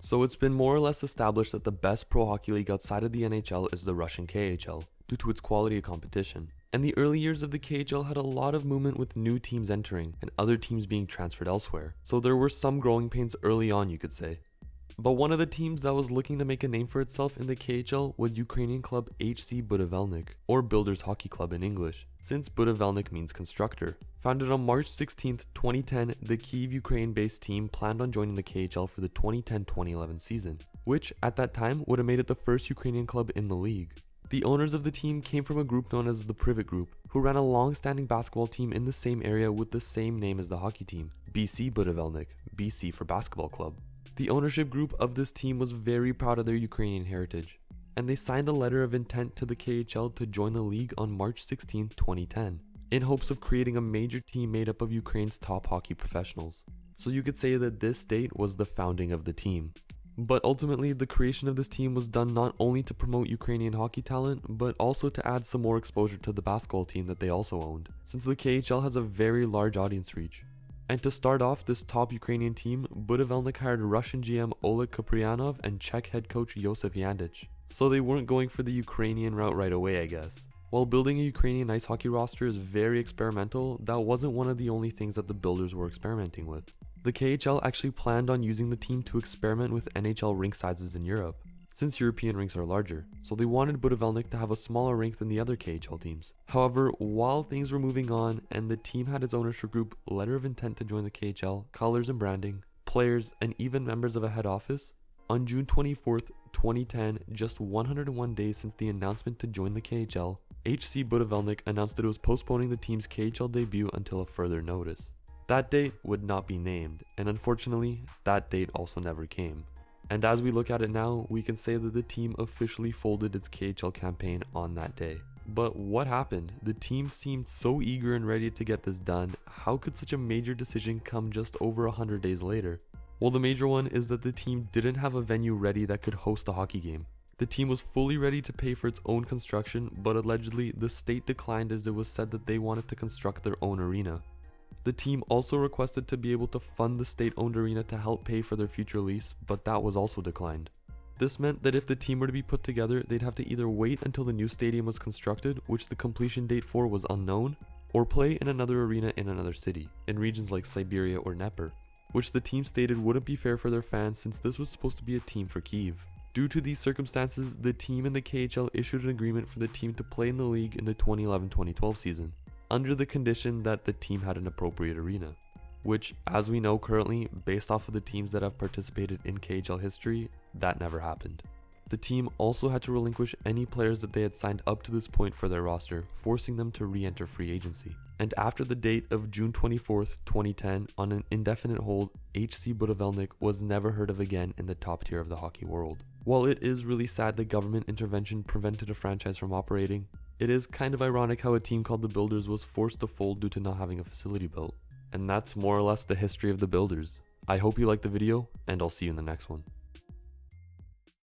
So it's been more or less established that the best pro hockey league outside of the NHL is the Russian KHL, due to its quality of competition. And the early years of the KHL had a lot of movement with new teams entering and other teams being transferred elsewhere, so there were some growing pains early on, you could say. But one of the teams that was looking to make a name for itself in the KHL was Ukrainian club HC Budivelnyk, or Builders Hockey Club in English, since Budivelnyk means constructor. Founded on March 16, 2010, the Kyiv, Ukraine-based team planned on joining the KHL for the 2010-2011 season, which at that time would have made it the first Ukrainian club in the league. The owners of the team came from a group known as the Privet Group, who ran a long-standing basketball team in the same area with the same name as the hockey team, BC Budivelnyk, BC for basketball club. The ownership group of this team was very proud of their Ukrainian heritage, and they signed a letter of intent to the KHL to join the league on March 16, 2010, in hopes of creating a major team made up of Ukraine's top hockey professionals. So you could say that this date was the founding of the team. But ultimately, the creation of this team was done not only to promote Ukrainian hockey talent, but also to add some more exposure to the basketball team that they also owned, since the KHL has a very large audience reach. And to start off this top Ukrainian team, Budivelnyk hired Russian GM Oleg Kupryanov and Czech head coach Josef Yandic. So they weren't going for the Ukrainian route right away, I guess. While building a Ukrainian ice hockey roster is very experimental, that wasn't one of the only things that the builders were experimenting with. The KHL actually planned on using the team to experiment with NHL rink sizes in Europe, since European rinks are larger, so they wanted Budivelnyk to have a smaller rink than the other KHL teams. However, while things were moving on and the team had its ownership group letter of intent to join the KHL, colors and branding, players, and even members of a head office, on June 24th, 2010, just 101 days since the announcement to join the KHL, HC Budivelnyk announced that it was postponing the team's KHL debut until a further notice. That date would not be named, and unfortunately, that date also never came. And as we look at it now, we can say that the team officially folded its KHL campaign on that day. But what happened? The team seemed so eager and ready to get this done. How could such a major decision come just over 100 days later? Well, the major one is that the team didn't have a venue ready that could host a hockey game. The team was fully ready to pay for its own construction, but allegedly the state declined as it was said that they wanted to construct their own arena. The team also requested to be able to fund the state-owned arena to help pay for their future lease, but that was also declined. This meant that if the team were to be put together, they'd have to either wait until the new stadium was constructed, which the completion date for was unknown, or play in another arena in another city, in regions like Siberia or Dnepr, which the team stated wouldn't be fair for their fans since this was supposed to be a team for Kyiv. Due to these circumstances, the team and the KHL issued an agreement for the team to play in the league in the 2011-2012 season, under the condition that the team had an appropriate arena, which, as we know currently, based off of the teams that have participated in KHL history, that never happened. The team also had to relinquish any players that they had signed up to this point for their roster, forcing them to re-enter free agency. And after the date of June 24th, 2010, on an indefinite hold, HC Budivelnyk was never heard of again in the top tier of the hockey world. While it is really sad that government intervention prevented a franchise from operating, it is kind of ironic how a team called the Builders was forced to fold due to not having a facility built. And that's more or less the history of the Builders. I hope you liked the video, and I'll see you in the next one.